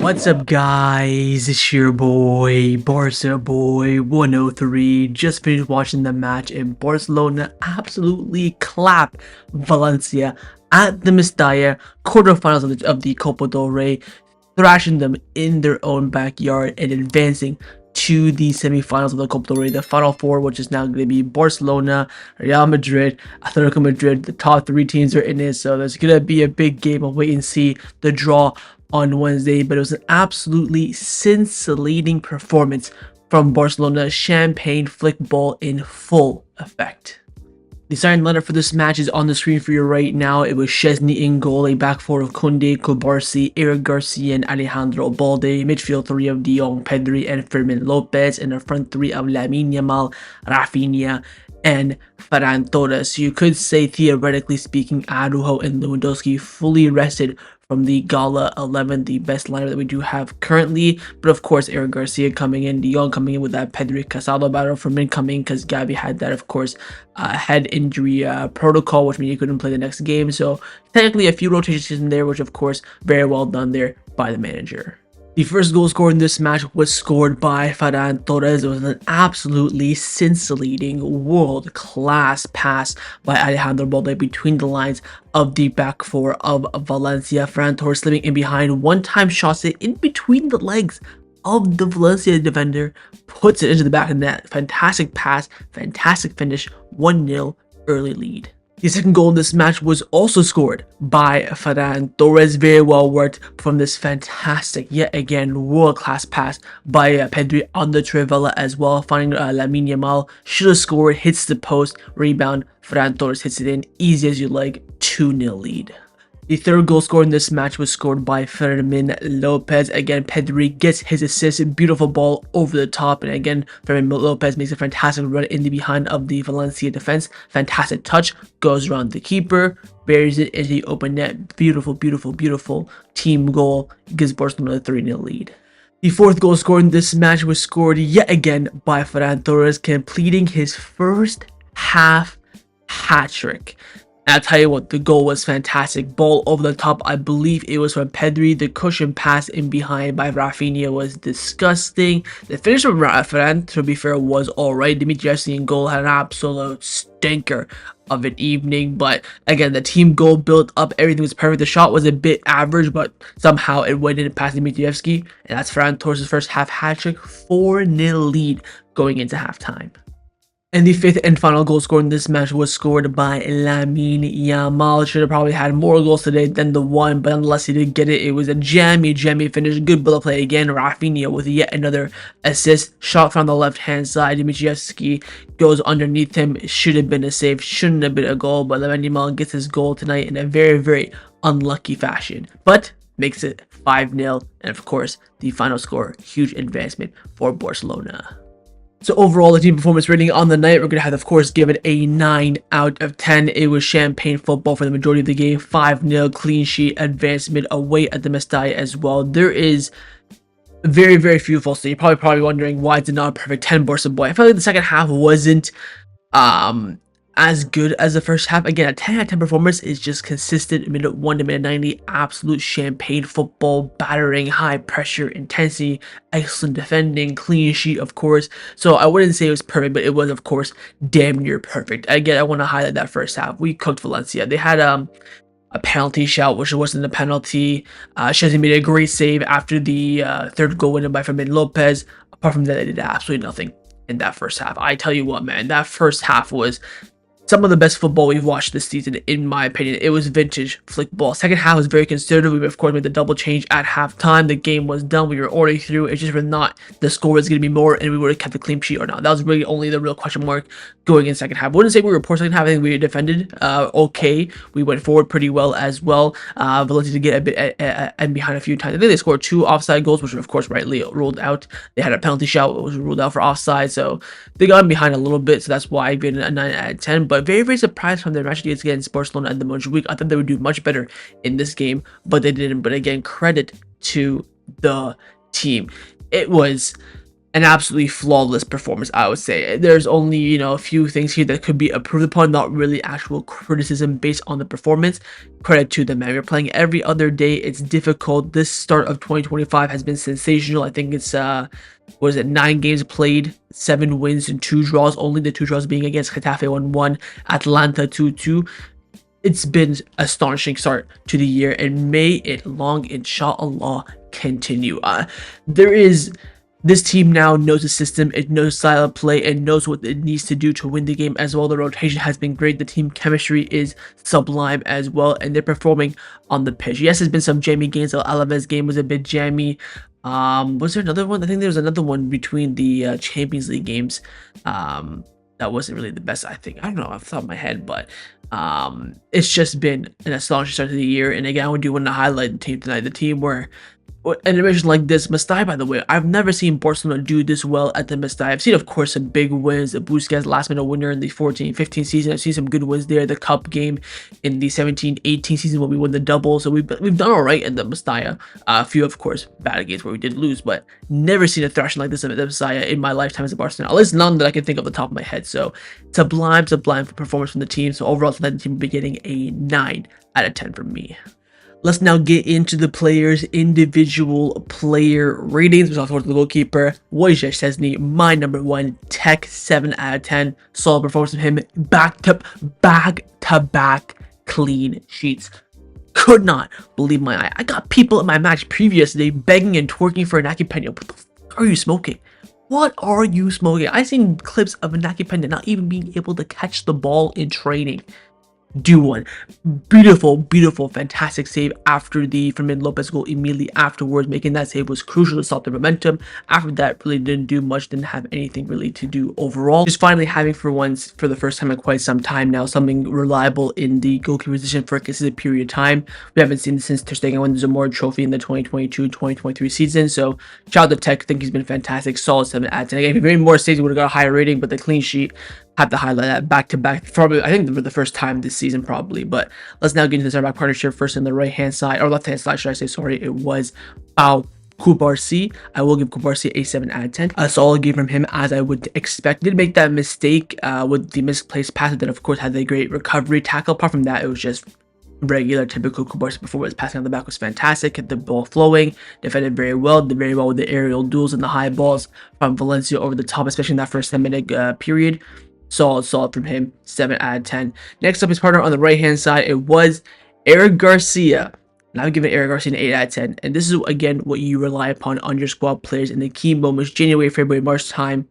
What's up, guys? It's your boy, Barca Boy 103. Just finished watching the match and Barcelona absolutely clapped Valencia at the Mestalla quarterfinals of the Copa del Rey, thrashing them in their own backyard and advancing to the semi-finals of the Copa del Rey, the Final Four, which is now going to be Barcelona, Real Madrid, Atletico Madrid. The top three teams are in it, so there's going to be a big game. I'll wait and see the draw on Wednesday, but it was an absolutely scintillating performance from Barcelona. Champagne Flick ball in full effect. The starting lineup for this match is on the screen for you right now. It was Szczesny in goal, a back four of Kounde, Kubarsi, Eric Garcia, and Alejandro Balde. Midfield three of De Jong, Pedri, and Fermin Lopez. And a front three of Lamine Yamal, Raphinha, and Ferran Torres. You could say, theoretically speaking, Araujo and Lewandowski fully rested from the Gala 11, the best lineup that we do have currently. But of course, Eric Garcia coming in, De Jong coming in with that Pedri Casado battle, Fermin coming because Gavi had that, of course, head injury protocol, which means he couldn't play the next game. So technically a few rotations in there, which of course, very well done there by the manager. The first goal scored in this match was scored by Ferran Torres. It was an absolutely scintillating, world-class pass by Alejandro Balde between the lines of the back four of Valencia. Ferran Torres slipping in behind, one-time shots it in between the legs of the Valencia defender, puts it into the back of the net. Fantastic pass, fantastic finish, 1-0 early lead. The second goal in this match was also scored by Ferran Torres. Very well worked from this fantastic, yet again, world-class pass by Pedri on the Trivela as well. Finding Lamine Yamal, should have scored, hits the post, rebound, Ferran Torres hits it in, easy as you like, 2-0 lead. The third goal scored in this match was scored by Fermin Lopez. Again, Pedri gets his assist, beautiful ball over the top, and again, Fermin Lopez makes a fantastic run in the behind of the Valencia defense. Fantastic touch, goes around the keeper, buries it into the open net. Beautiful, beautiful, beautiful team goal, gives Barcelona a 3-0 lead. The fourth goal scored in this match was scored yet again by Ferran Torres, completing his first half hat-trick. I'll tell you what, the goal was fantastic. Ball over the top, I believe it was from Pedri. The cushion pass in behind by Raphinha was disgusting. The finish from Ferran, to be fair, was alright. Dimitrievski in goal had an absolute stinker of an evening. But again, the team goal built up. Everything was perfect. The shot was a bit average, but somehow it went in past Dimitrievski. And that's Ferran Torres' first half hat-trick. 4-0 lead going into halftime. And the fifth and final goal scored in this match was scored by Lamine Yamal. Should have probably had more goals today than the one, but nonetheless he did get it. It was a jammy finish. Good bullet play again. Raphinha with yet another assist. Shot from the left-hand side. Dimitrievski goes underneath him. Should have been a save. Shouldn't have been a goal, but Lamine Yamal gets his goal tonight in a very, very unlucky fashion. But makes it 5-0. And of course, the final score, huge advancement for Barcelona. So overall, the team performance rating on the night, we're going to have, of course, give it a 9 out of 10. It was champagne football for the majority of the game. 5-0 clean sheet advancement away at the Mestalla as well. There is very, very few false. So you're probably wondering why it's not a perfect 10 Barca boy. I felt like the second half wasn't as good as the first half. Again, a 10 out of 10 performance is just consistent minute 1 to minute 90. Absolute champagne football, battering, high pressure, intensity, excellent defending, clean sheet, of course. So I wouldn't say it was perfect, but it was, of course, damn near perfect. Again, I want to highlight that first half. We cooked Valencia. They had a penalty shout, which wasn't a penalty. Szczesny made a great save after the third goal winner by Fermin Lopez. Apart from that, they did absolutely nothing in that first half. I tell you what, man, that first half was some of the best football we've watched this season, in my opinion. It was vintage flick ball. Second half was very conservative. We, of course, made the double change at halftime. The game was done. We were already through. It's just whether or not the score was going to be more and we would have kept the clean sheet or not. That was really only the real question mark going in second half. I wouldn't say we were poor second half. I think we defended okay. We went forward pretty well as well. Valencia did get a bit and behind a few times. I think they scored 2 offside goals, which were, of course, rightly ruled out. They had a penalty shout, which was ruled out for offside. So they got behind a little bit. So that's why I gave it a 9 out of 10. But very, very surprised from their match against Barcelona and the Montujic. I thought they would do much better in this game, but they didn't. But again, credit to the team. It was an absolutely flawless performance, I would say. There's only, a few things here that could be improved upon, not really actual criticism based on the performance. Credit to them, man. We're playing every other day. It's difficult. This start of 2025 has been sensational. I think it's, 9 games played, 7 wins and 2 draws, only the 2 draws being against Getafe 1-1, Atlanta 2-2. It's been an astonishing start to the year, and may it long, inshallah, continue. This team now knows the system, it knows style of play, and knows what it needs to do to win the game as well. The rotation has been great. The team chemistry is sublime as well, and they're performing on the pitch. Yes, there's been some jammy games. The Alaves game was a bit jammy. Was there another one? I think there was another one between the Champions League games. That wasn't really the best, I think. I don't know off the top of my head, but it's just been an astonishing start to the year. And again, I do want to highlight the team tonight. The team where an division like this, Mestalla, by the way, I've never seen Barcelona do this well at the Mestalla. I've seen, of course, some big wins. The Busquets last-minute winner in the 14-15 season. I've seen some good wins there. The Cup game in the 17-18 season when we won the double. So we've done all right at the Mestalla. A few, of course, bad games where we did lose, but never seen a thrashing like this at the Mestalla in my lifetime as a Barcelona. At least none that I can think of off the top of my head. So sublime performance from the team. So overall, tonight the team will be getting a 9 out of 10 from me. Let's now get into the players' individual player ratings. We'll talk to the goalkeeper, Wojciech Szczesny, my number 1, Tech, 7 out of 10. Solid performance from him, back-to-back clean sheets. Could not believe my eye. I got people in my match previously begging and twerking for Inaki Peña. What the fuck are you smoking? What are you smoking? I've seen clips of Inaki Peña not even being able to catch the ball in training. Do one. Beautiful, fantastic save after the Fermin Lopez goal immediately afterwards. Making that save was crucial to stop the momentum. After that, really didn't do much, didn't have anything really to do overall. Just finally having for the first time in quite some time now, something reliable in the goalkeeper position for a consistent period of time. We haven't seen this since Ter Stegen won the Zamora Trophy in the 2022-2023 season. So shout out to Tech. I think he's been fantastic. Solid 7 out of 10. Again, if he made more saves, he would have got a higher rating, but the clean sheet, have to highlight that back-to-back, probably, I think for the first time this season, probably. But let's now get into the center-back partnership. First on the right-hand side, or left-hand side, should I say, sorry, it was Kubarsi. I will give Kubarsi a 7 out of 10. A solid game from him, as I would expect. Did make that mistake with the misplaced pass, that of course had a great recovery tackle. Apart from that, it was just regular, typical Kubarsi performance. Passing on the back was fantastic, kept the ball flowing, defended very well, did very well with the aerial duels and the high balls from Valencia over the top, especially in that first 10-minute period. Solid from him, 7 out of 10. Next up, his partner on the right-hand side, it was Eric Garcia. And I've given Eric Garcia an 8 out of 10. And this is, again, what you rely upon on your squad players in the key moments, January, February, March time.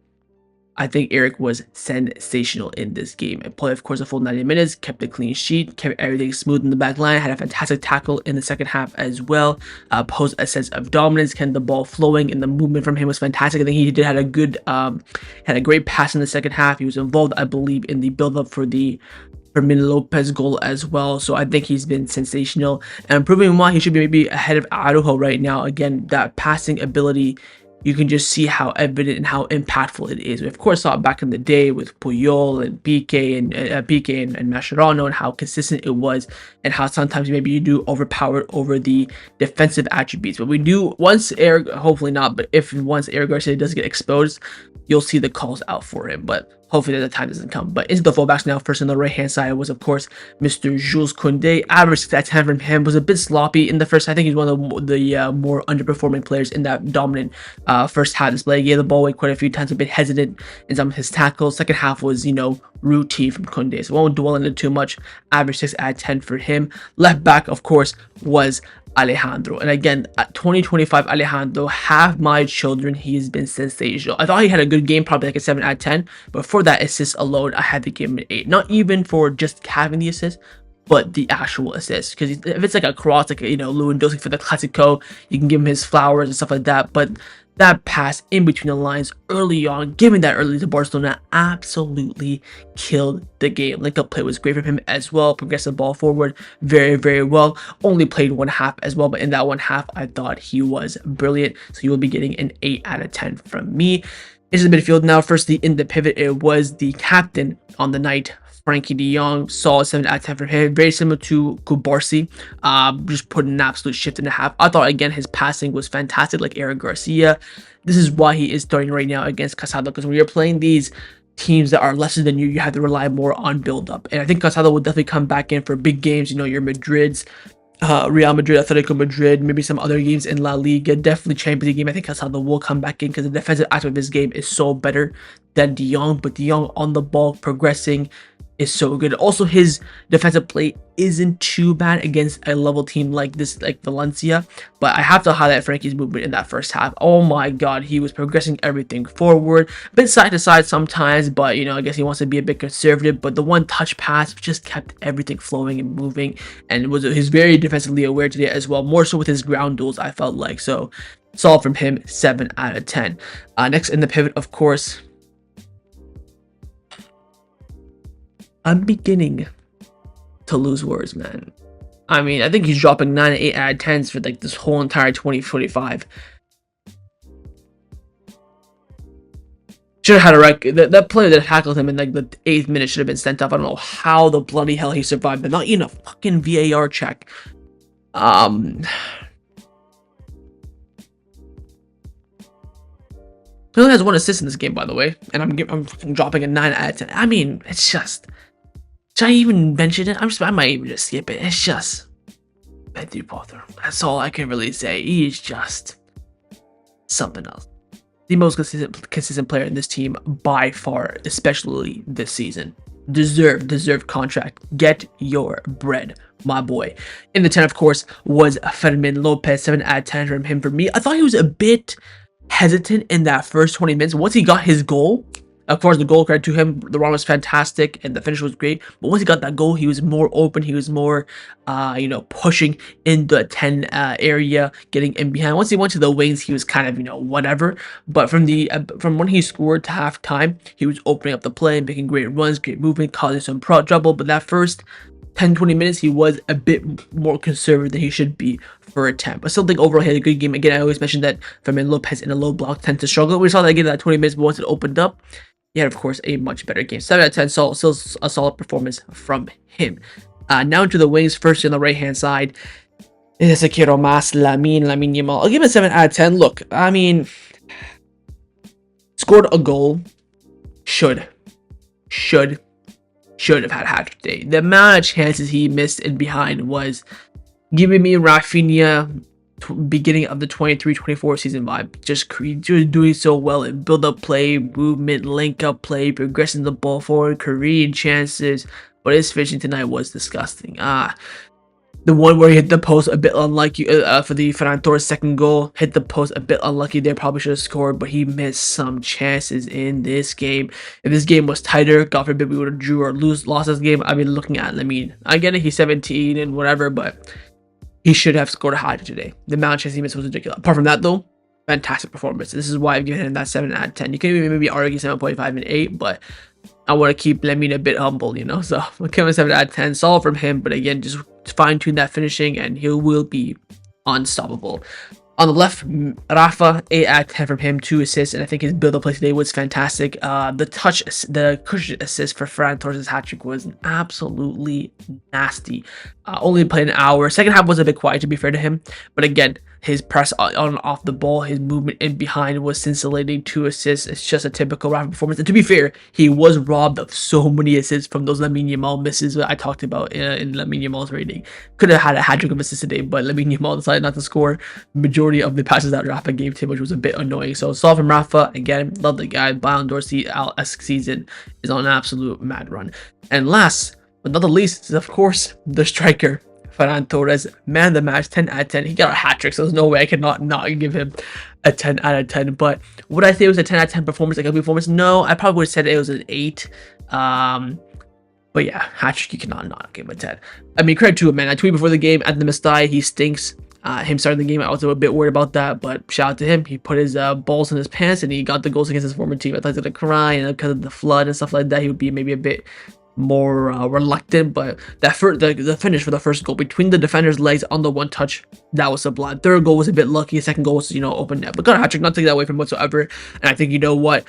I think Eric was sensational in this game. And played, of course, a full 90 minutes, kept a clean sheet, kept everything smooth in the back line, had a fantastic tackle in the second half as well, posed a sense of dominance, kept the ball flowing, and the movement from him was fantastic. I think he had a great pass in the second half. He was involved, I believe, in the build-up for the Fermin Lopez goal as well. So I think he's been sensational, and proving why he should be maybe ahead of Araujo right now. Again, that passing ability, you can just see how evident and how impactful it is. We of course saw it back in the day with Puyol and Piqué and Mascherano, and how consistent it was, and how sometimes maybe you do overpowered over the defensive attributes. But we do, once Eric, hopefully not, but once Eric Garcia does get exposed, you'll see the calls out for him. But hopefully the time doesn't come. But into the fullbacks now. First on the right-hand side was, of course, Mr. Jules Kounde. Average 6 out of 10 from him. Was a bit sloppy in the first. I think he's one of the more underperforming players in that dominant first half display. He gave the ball away quite a few times, a bit hesitant in some of his tackles. Second half was, routine from Kounde. So I won't dwell on it too much. Average 6 out of 10 for him. Left back, of course, was Alejandro. And again, at 2025 Alejandro, have my children, he has been sensational. I thought he had a good game, probably like a 7 out of 10, but for that assist alone, I had to give him an 8. Not even for just having the assist, but the actual assist. Because if it's like a cross, like Lewandowski for the Clasico, you can give him his flowers and stuff like that. But that pass in between the lines early on, giving that early to Barcelona, absolutely killed the game. Link-up play was great from him as well. Progressed the ball forward very well. Only played one half as well, but in that one half, I thought he was brilliant. So you will be getting an 8 out of 10 from me. Into the midfield now. Firstly, in the pivot, it was the captain on the night, Frankie de Jong, solid 7 out of 10 from him. Very similar to Kubarsi, just put an absolute shift and a half. I thought, again, his passing was fantastic, like Eric Garcia. This is why he is starting right now against Casado, because when you're playing these teams that are lesser than you, you have to rely more on build-up. And I think Casado will definitely come back in for big games, your Madrids, Real Madrid, Atletico Madrid, maybe some other games in La Liga, definitely Champions League game. I think Casado will come back in because the defensive aspect of his game is so better than De Jong, but De Jong on the ball, progressing, is so good. Also, his defensive play isn't too bad against a level team like this, like Valencia, but I have to highlight Frankie's movement in that first half. Oh my god, he was progressing everything forward, a bit side to side sometimes, but I guess he wants to be a bit conservative, but the one touch pass just kept everything flowing and moving, and he's very defensively aware today as well, more so with his ground duels, I felt like. So solid from him, 7 out of 10. Next in the pivot, of course, I'm beginning to lose words, man. I mean, I think he's dropping 9 and 8 out of 10s for like this whole entire 2025. Should have had a record. That player that tackled him in like the 8th minute should have been sent off. I don't know how the bloody hell he survived, but not even a fucking VAR check. He only has 1 assist in this game, by the way, and I'm dropping a 9 out of 10. I mean, it's just. Should I even mention it? I might even just skip it. It's just Pedri Potter. That's all I can really say. He is just something else. The most consistent player in this team by far, especially this season. Deserved contract. Get your bread, my boy. In the 10, of course, was Fermin Lopez. 7 out of 10 from him. For me, I thought he was a bit hesitant in that first 20 minutes. Once he got his goal, of course, the goal, credit to him, the run was fantastic and the finish was great. But once he got that goal, he was more open. He was more, pushing in the 10 area, getting in behind. Once he went to the wings, he was kind of, whatever. But from when he scored to halftime, he was opening up the play, making great runs, great movement, causing some trouble. But that first 10-20 minutes, he was a bit more conservative than he should be for a 10. But still think overall he had a good game. Again, I always mentioned that Fermin Lopez in a low block tend to struggle. We saw that again in that 20 minutes, but once it opened up, he had, of course, a much better game. 7 out of 10, still a solid performance from him. Now to the wings. First on the right-hand side is Sekiro Mas, Lamine Yamal. I'll give him a 7 out of 10. Look, I mean, scored a goal. Should have had a hat-trick today. The amount of chances he missed in behind was giving me Raphinha beginning of the 23-24 season vibe. Just doing so well in build-up play, movement, link-up play, progressing the ball forward, Korean chances. But his finishing tonight was disgusting. The one where he hit the post a bit unlucky for the Ferran Torres second goal. Hit the post a bit unlucky there. Probably should have scored, but he missed some chances in this game. If this game was tighter, God forbid we would have drew or lost this game. I've been looking at Lamine. I get it, he's 17 and whatever, but he should have scored a hat today. The amount of chances he missed was ridiculous. Apart from that, though, fantastic performance. This is why I've given him that 7 out of 10. You can even maybe argue 7.5 and 8, but I want to keep Lamine a bit humble, So I'll give him a 7 out of 10. Solid from him, but again, just fine-tune that finishing, and he will be unstoppable. On the left, Rafa, 8 out of 10 from him, 2 assists, and I think his build-up play today was fantastic. The cushion assist for Ferran Torres' hat-trick was absolutely nasty. Only played an hour. Second half was a bit quiet, to be fair to him, but again, his press on and off the ball, his movement in behind was scintillating. 2 assists. It's just a typical Rafa performance. And to be fair, he was robbed of so many assists from those Lamine Yamal misses that I talked about in Lamine Yamal's rating. Could have had a hat-trick of assists today, but Lamine Yamal decided not to score majority of the passes that Rafa gave to him, which was a bit annoying. So solid from Rafa. Again, love the guy. Ballon d'Or esque season is on an absolute mad run. And last but not the least is, of course, the striker, Ferran Torres, man of the match, 10 out of 10. He got a hat-trick, so there's no way I could not give him a 10 out of 10. But would I say it was a 10 out of 10 performance, like a good performance? No, I probably would have said it was an 8. But yeah, hat-trick, you cannot not give him a 10. I mean, credit to him, man. I tweeted before the game at the Mestalla, he stinks. Him starting the game, I was a bit worried about that, but shout out to him. He put his balls in his pants and he got the goals against his former team. I thought he was going to cry, and because of the flood and stuff like that, he would be maybe a bit more reluctant, but the finish for the first goal between the defender's legs on the one touch, that was sublime. Third goal was a bit lucky. Second goal was open net, but got a hat-trick, not taking that away from whatsoever. And I think, you know what,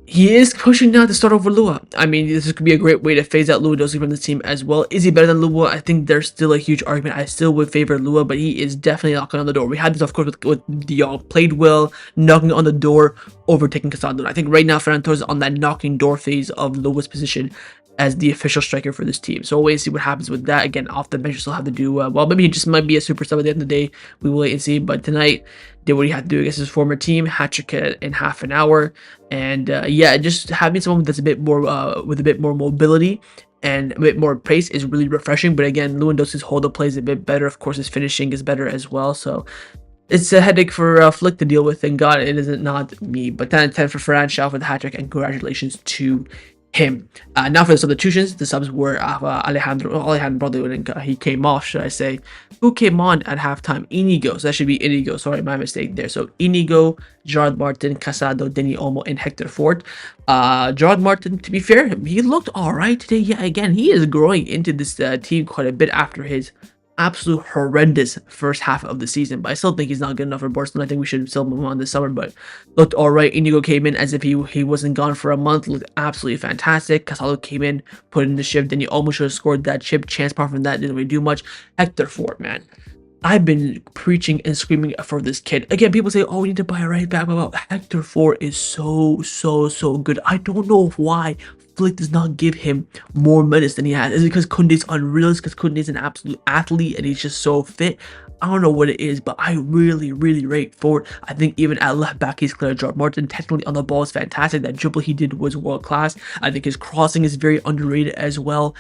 He is pushing now to start over Lua. I mean, this could be a great way to phase out Lewandowski from the team as well. Is he better than Lua? I think there's still a huge argument. I still would favor Lua, but he is definitely knocking on the door. We had this, of course, with Dion. Played well, knocking on the door, overtaking Casado. I think right now, Ferran Torres is on that knocking door phase of Lua's position as the official striker for this team. So we'll wait and see what happens with that. Again, off the bench, he'll have to do well. Maybe he just might be a super sub at the end of the day. We will wait and see. But tonight, did what he had to do against his former team, hat trick in half an hour, and yeah, just having someone that's a bit more with a bit more mobility and a bit more pace is really refreshing. But again, Lewandowski's hold up play is a bit better. Of course, his finishing is better as well. So it's a headache for Flick to deal with. Thank God it isn't not me. But 10 10 for Ferran Shaw for the hat trick, and congratulations to him. Now for the substitutions, the subs were Alejandro, he came off, should I say. Who came on at halftime? Inigo, so that should be Inigo, sorry, my mistake there. So Inigo, Gerard Martin, Casado, Deni Olmo, and Hector Fort. Gerard Martin, to be fair, he looked alright today. Yeah, again, he is growing into this team quite a bit after his absolute horrendous first half of the season, but I still think he's not good enough for Barcelona. I think we should still move on this summer, but looked alright. Inigo came in as if he wasn't gone for a month, looked absolutely fantastic. Casado came in, put in the shift, then he almost should have scored that chip. Chance apart from that didn't really do much. Hector Fort, man, I've been preaching and screaming for this kid. Again, people say, oh, we need to buy a right back. Hector Fort is so good. I don't know why Flick does not give him more minutes than he has. Is it because Kounde's unreal? Is it because Kounde's an absolute athlete and he's just so fit? I don't know what it is, but I really rate Fort. I think even at left back, he's clear. Gerard Martin technically on the ball is fantastic. That dribble he did was world class. I think his crossing is very underrated as well.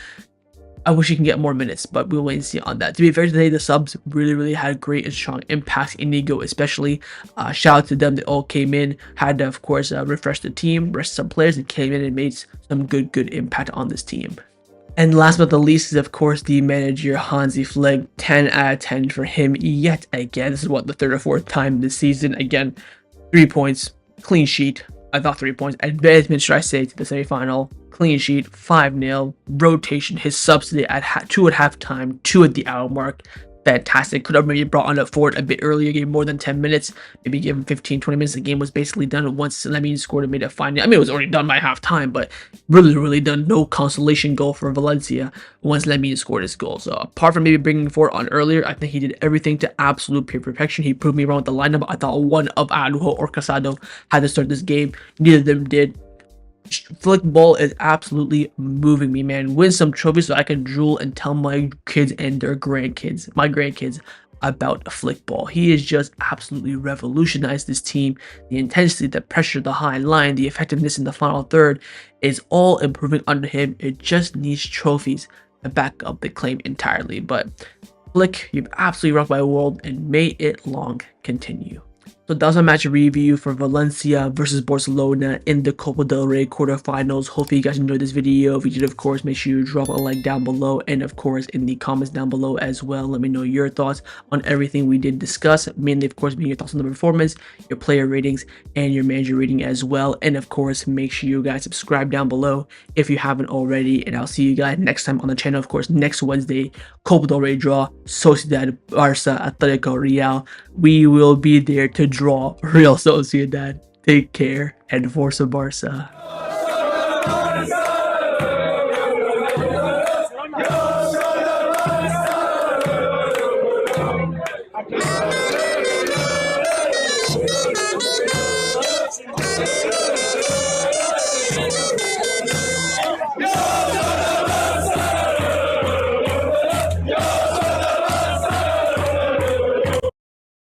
I wish he can get more minutes, but we'll wait and see on that. To be fair, today the subs really had great and strong impacts. Inigo especially, shout out to them. They all came in, had to of course refresh the team, rest some players, and came in and made some good impact on this team. And last but not least is of course the manager Hansi Flick. 10 out of 10 for him yet again. This is what, the third or fourth time this season. Again, 3 points, clean sheet. I thought 3 points. Advancement, should I say, to the semifinal. Clean sheet, 5-0. Rotation, his subs today at 2 at halftime, 2 at the hour mark. Fantastic. Could have maybe brought on a Ford a bit earlier, gave more than 10 minutes. Maybe give him 15-20 minutes. The game was basically done once Lamine scored and made it fine. I mean, it was already done by halftime, but really done. No consolation goal for Valencia once Lamine scored his goal. So apart from maybe bringing Ford on earlier, I think he did everything to absolute pure perfection. He proved me wrong with the lineup. I thought one of Anujo or Casado had to start this game. Neither of them did. Flick ball is absolutely moving me, man. Win some trophies so I can drool and tell my kids and their grandkids, about Flick ball. He has just absolutely revolutionized this team. The intensity, the pressure, the high line, the effectiveness in the final third is all improving under him. It just needs trophies to back up the claim entirely. But Flick, you've absolutely rocked my world, and may it long continue. So that was my match review for Valencia versus Barcelona in the Copa del Rey quarterfinals. Hopefully you guys enjoyed this video. If you did, of course, make sure you drop a like down below, and of course in the comments down below as well. Let me know your thoughts on everything we did discuss, mainly of course being your thoughts on the performance, your player ratings, and your manager rating as well. And of course, make sure you guys subscribe down below if you haven't already, and I'll see you guys next time on the channel. Of course, next Wednesday, Copa del Rey draw, Sociedad, Barca, Atletico, Real. We will be there to draw Real Sociedad. Take care, and Forza Barca.